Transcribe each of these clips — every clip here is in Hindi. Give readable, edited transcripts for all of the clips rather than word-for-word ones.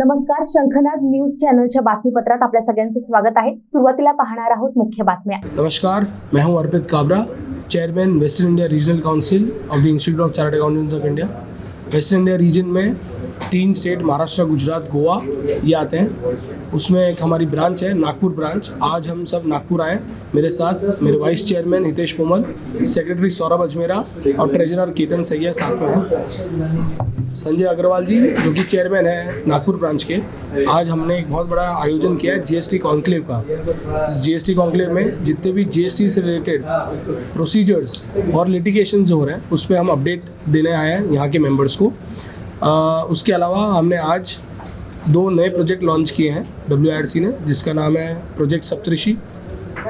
नमस्कार, शंखनाद न्यूज चॅनलच्या बातमीपत्रात आपल्या सगळ्यांचं स्वागत आहे। सुरुवातीला पाहणार आहोत मुख्य बातम्या। नमस्कार, मैं हूं Arpit Kabra, chairman western India regional council of the institute of chartered accountants of India. Western India region में 3 स्टेट महाराष्ट्र, गुजरात, गोवा ये आते हैं। उसमें एक हमारी ब्रांच है नागपुर ब्रांच। आज हम सब नागपुर आए। मेरे साथ मेरे vice chairman Hitesh Pomal, secretary Saurabh Ajmera और ट्रेजरर केतन सैया साथ में हैं। संजय अग्रवाल जी जो कि चेयरमैन है नागपुर ब्रांच के। आज हमने एक बहुत बड़ा आयोजन किया है जीएसटी कॉन्क्लेव का। इस जीएसटी कॉन्क्लेव में जितने भी जीएसटी से रिलेटेड प्रोसीजर्स और लिटिगेशन जो हो रहे हैं उस पर हम अपडेट देने आए हैं यहाँ के मेंबर्स को। उसके अलावा हमने आज 2 नए प्रोजेक्ट लॉन्च किए हैं WIRC ने, जिसका नाम है प्रोजेक्ट सप्तऋषि,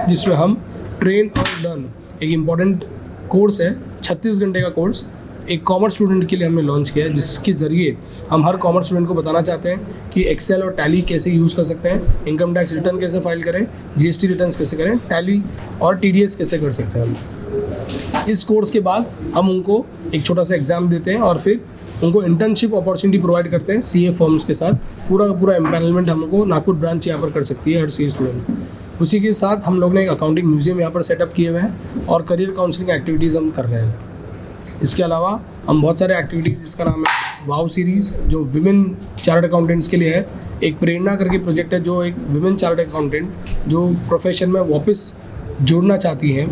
जिसमें हम ट्रेन और लर्न एक इम्पॉर्टेंट कोर्स है, 36 घंटे का कोर्स एक कॉमर्स स्टूडेंट के लिए हमने लॉन्च किया है, जिसके ज़रिए हम हर कॉमर्स स्टूडेंट को बताना चाहते हैं कि एक्सेल और टैली कैसे यूज़ कर सकते हैं, इनकम टैक्स रिटर्न कैसे फाइल करें, जीएसटी रिटर्न्स कैसे करें, टैली और TDS कैसे कर सकते हैं हम। इस कोर्स के बाद हम उनको एक छोटा सा एग्ज़ाम देते हैं और फिर उनको इंटर्नशिप अपॉर्चुनिटी प्रोवाइड करते हैं CA फर्म्स के साथ। पूरा एम्पैनलमेंट हमको नागपुर ब्रांच यहाँ पर कर सकती है हर CA स्टूडेंट। उसी के साथ हम लोग ने एक अकाउंटिंग म्यूजियम यहाँ पर सेटअप किए हुए हैं और करियर काउंसलिंग एक्टिविटीज़ हम कर रहे हैं। इसके अलावा हम बहुत सारे एक्टिविटीज़, जिसका नाम है वाव सीरीज़, जो विमेन चार्टर्ड अकाउंटेंट्स के लिए है। एक प्रेरणा करके प्रोजेक्ट है, जो एक विमेन चार्टर्ड अकाउंटेंट जो प्रोफेशन में वापस जुड़ना चाहती हैं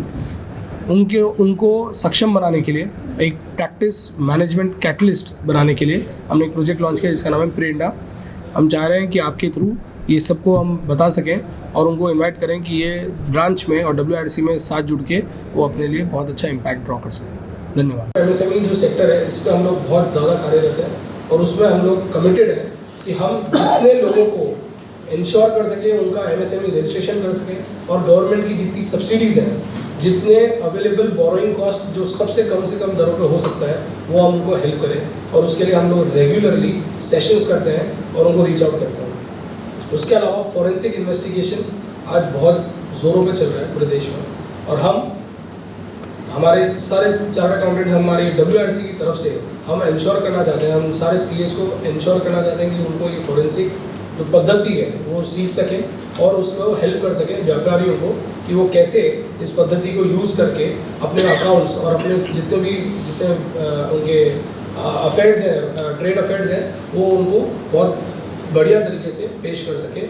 उनको सक्षम बनाने के लिए, एक प्रैक्टिस मैनेजमेंट कैटलिस्ट बनाने के लिए हमने एक प्रोजेक्ट लॉन्च किया जिसका नाम है प्रेरणा। हम चाह रहे हैं कि आपके थ्रू ये सबको हम बता सकें और उनको इनवाइट करें कि ये ब्रांच में और WIRC में साथ जुड़ के वो अपने लिए बहुत अच्छा इम्पैक्ट ड्रॉ कर सकें। धन्यवाद। MSME जो सेक्टर है इस पर हम लोग बहुत ज़्यादा कार्यरत हैं और उसमें हम लोग कमिटेड हैं कि हम जितने लोगों को इंश्योर कर सकें उनका MSME रजिस्ट्रेशन कर सकें और गवर्नमेंट की जितनी सब्सिडीज़ हैं, जितने अवेलेबल बोरोइंग कॉस्ट जो सबसे कम से कम दरों पे हो सकता है वो हम उनको हेल्प करें। और उसके लिए हम लोग रेगुलरली सेशंस करते हैं और उनको रीच आउट करते हैं। उसके अलावा फॉरेंसिक इन्वेस्टिगेशन आज बहुत ज़ोरों पे चल रहा है पूरे देश में और हम हमारे सारे चार्टर्ड अकाउंटेंट्स हमारे WIRC की तरफ से हम इंश्योर करना चाहते हैं, हम सारे CAs को इंश्योर करना चाहते हैं कि उनको ये फॉरेंसिक जो पद्धति है वो सीख सकें और उसको हेल्प कर सकें व्यापारियों को कि वो कैसे इस पद्धति को यूज़ करके अपने अकाउंट्स और अपने जितने उनके अफेयर्स हैं, ट्रेड अफेयर्स हैं, वो उनको बहुत बढ़िया तरीके से पेश कर सके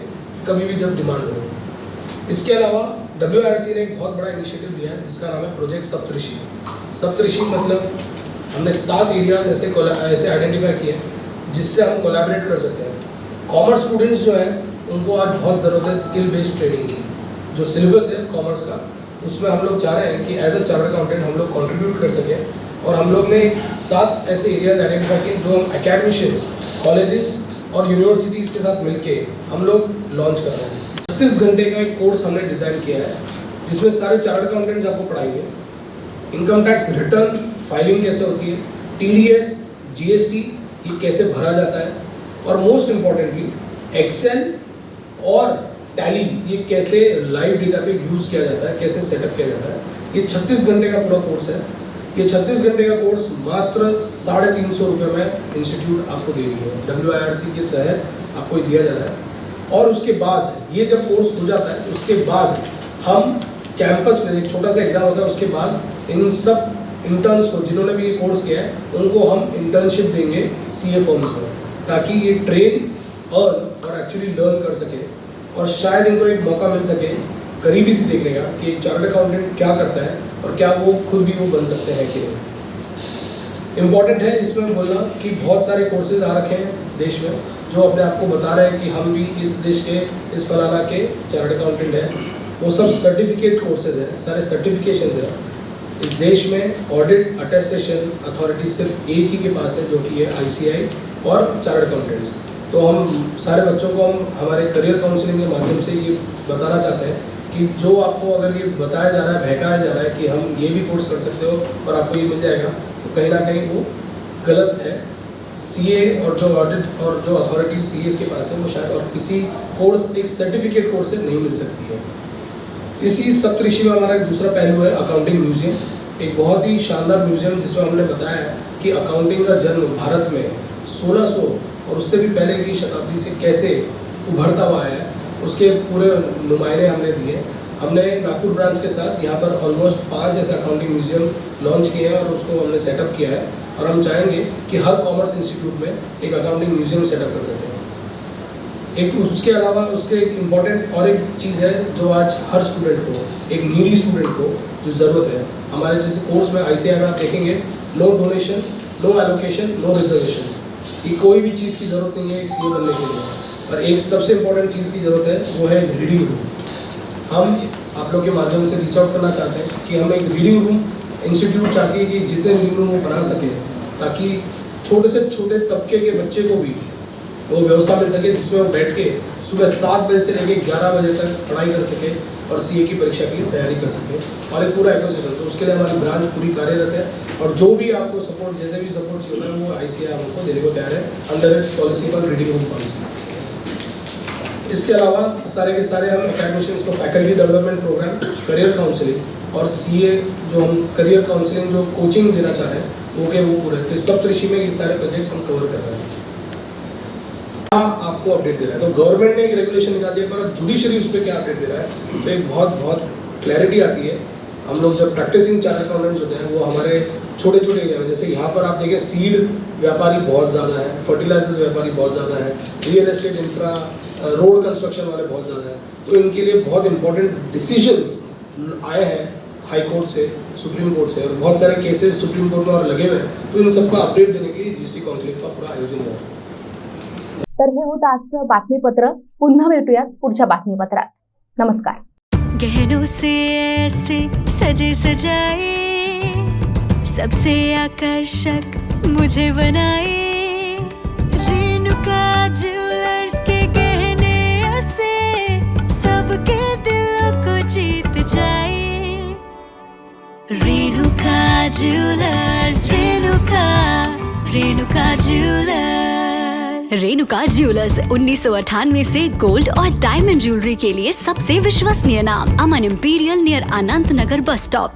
कभी भी जब डिमांड हो। इसके अलावा WIRC ने एक बहुत बड़ा इनिशिएटिव लिया है जिसका नाम है प्रोजेक्ट सप्तऋषि। सप्तऋषि मतलब हमने 7 एरियाज ऐसे आइडेंटिफाई किए हैं जिससे हम कोलैबोरेट कर सकते हैं। कॉमर्स स्टूडेंट्स जो है उनको आज बहुत ज़रूरत है स्किल बेस्ड ट्रेनिंग की। जो सिलेबस है कॉमर्स का उसमें हम लोग चाह रहे हैं कि एज अ चार्टर्ड अकाउंटेंट हम लोग कंट्रीब्यूट कर सकें और हम लोग ने 7 ऐसे एरियाज आइडेंटिफाई किए जो हम एकेडमिशियंस, कॉलेजेस और यूनिवर्सिटीज़ के साथ मिलके हम लोग लॉन्च कर रहे हैं। 36 घंटे का एक कोर्स हमने डिज़ाइन किया है जिसमें सारे चार्टर्ड अकाउंटेंट्स आपको पढ़ाएंगे। इनकम टैक्स रिटर्न फाइलिंग कैसे होती है, TDS, GST ये कैसे भरा जाता है और मोस्ट इम्पॉर्टेंटली एक्सेल और टैली ये कैसे लाइव डेटा पे यूज़ किया जाता है, कैसे सेटअप किया जाता है। ये 36 घंटे का पूरा कोर्स है। ये 36 घंटे का कोर्स मात्र 350 रुपये में इंस्टीट्यूट आपको दे रही है। WIRC के तहत आपको दिया जा रहा है। और उसके बाद ये जब कोर्स हो जाता है उसके बाद हम कैंपस में एक छोटा सा एग्ज़ाम होता है। उसके बाद इन सब इंटर्न्स को जिन्होंने भी ये कोर्स किया है उनको हम इंटर्नशिप देंगे CA फर्म्स में, ताकि ये ट्रेन अर्न और एक्चुअली लर्न कर सके और शायद इनको एक मौका मिल सके करीबी से देखने का कि एक चार्टर्ड अकाउंटेंट क्या करता है और क्या वो खुद भी वो बन सकते हैं कि नहीं। इम्पॉर्टेंट है इसमें बोलना कि बहुत सारे कोर्सेज आ रखे हैं देश में जो अपने आप को बता रहे हैं कि हम भी इस देश के इस फलाना के चार्टर्ड अकाउंटेंट हैं। वो सब सर्टिफिकेट कोर्सेज हैं, सारे सर्टिफिकेशन हैं। इस देश में ऑडिट अटेस्टेशन अथॉरिटी सिर्फ एक ही के पास है जो कि है ICAI और चार्टर्ड अकाउंटेंट्स। तो हम सारे बच्चों को हम हमारे करियर काउंसलिंग के माध्यम से ये बताना चाहते हैं कि जो आपको अगर ये बताया जा रहा है, बहकाया जा रहा है कि हम ये भी कोर्स कर सकते हो और आपको ये मिल जाएगा, तो कहीं ना कहीं वो गलत है। CA और जो ऑडिट और जो अथॉरिटी CAs के पास है वो शायद और किसी कोर्स एक सर्टिफिकेट कोर्स से नहीं मिल सकती है। इसी सप्तऋषि में हमारा एक दूसरा पहलू है अकाउंटिंग म्यूजियम, एक बहुत ही शानदार म्यूजियम जिसमें हमने बताया है कि अकाउंटिंग का जन्म भारत में 1600 और उससे भी पहले की शताब्दी से कैसे उभरता हुआ है उसके पूरे नुमाइंदे हमने दिए। हमने नागपुर ब्रांच के साथ यहाँ पर ऑलमोस्ट 5 ऐसे अकाउंटिंग म्यूजियम लॉन्च किए हैं और उसको हमने सेटअप किया है और हम चाहेंगे कि हर कॉमर्स इंस्टीट्यूट में एक अकाउंटिंग म्यूजियम सेटअप कर सकें। एक उसके अलावा उसके एक इम्पॉर्टेंट और एक चीज़ है जो आज हर स्टूडेंट को, एक नीडी स्टूडेंट को जो ज़रूरत है, हमारे जैसे कोर्स में ICAI में आप देखेंगे no donation, no allocation, no reservation, कि कोई भी चीज़ की ज़रूरत नहीं है एक CA बनने के लिए। और एक सबसे इम्पोर्टेंट चीज़ की ज़रूरत है वो है रीडिंग रूम। हम आप लोग के माध्यम से रीच आउट करना चाहते हैं कि हम एक रीडिंग रूम इंस्टीट्यूट चाहते हैं कि जितने रीडिंग रूम वो बना सकें ताकि छोटे से छोटे तबके के बच्चे को भी वो व्यवस्था मिल सके जिसमें वो बैठ के सुबह 7 बजे से लेकर 11 बजे तक पढ़ाई कर सके और CA की परीक्षा की तैयारी कर सके और एक पूरा इकोसिस्टम। तो उसके लिए हमारी ब्रांच पूरी कार्यरत है और जो भी आपको सपोर्ट, जैसे भी सपोर्ट चाहिए वो ICAI हमको देने को तैयार है अंडर इट्स पॉलिसी पर रीडिंग रूम पॉलिसी। इसके अलावा सारे के सारे हम एकेडमिशियंस को faculty development programme, career counselling और CA जो हम करियर काउंसलिंग जो कोचिंग देना चाह रहे हैं वो के वो पूरे थे। सप्तऋषि में ये सारे प्रोजेक्ट्स हम कवर कर रहे हैं। आपको अपडेट दे रहा है तो गवर्नमेंट ने एक रेगुलेशन निकाल दिया पर जुडिशरी उस पर क्या अपडेट दे रहा है तो एक बहुत क्लैरिटी आती है। हम लोग जब प्रैक्टिसिंग चार्टर्ड अकाउंटेंट्स होते हैं वो हमारे छोटे छोटे एरिया में, जैसे यहाँ पर आप देखें सीड व्यापारी बहुत ज़्यादा है, फर्टिलाइजर्स व्यापारी बहुत ज़्यादा है, real estate, infra, road construction वाले बहुत ज़्यादा हैं। तो इनके लिए बहुत इंपॉर्टेंट डिसीजंस आए हैं हाई कोर्ट से, सुप्रीम कोर्ट से और बहुत सारे केसेस सुप्रीम कोर्ट में और लगे हुए हैं। तो इन सबका अपडेट देने के लिए GST कॉन्क्लेव का पूरा आयोजन हुआ है। तर हे होतं आजचं बातमीपत्र. पुन्हा भेटूयात पुढच्या बातमीपत्रात. नमस्कार. गहनों से ऐसे सजे सजाए, सबसे आकर्षक मुझे बनाए, रेणुका ज्वेलर्स के गहने ऐसे सबके दिलों को जीत जाए। Renuka jewellers, Renuka jewellers. Renuka jewellers 1998 से गोल्ड और डायमंड ज्वेलरी के लिए सबसे विश्वसनीय नाम। अमन इंपीरियल नियर अनंत नगर बस स्टॉप।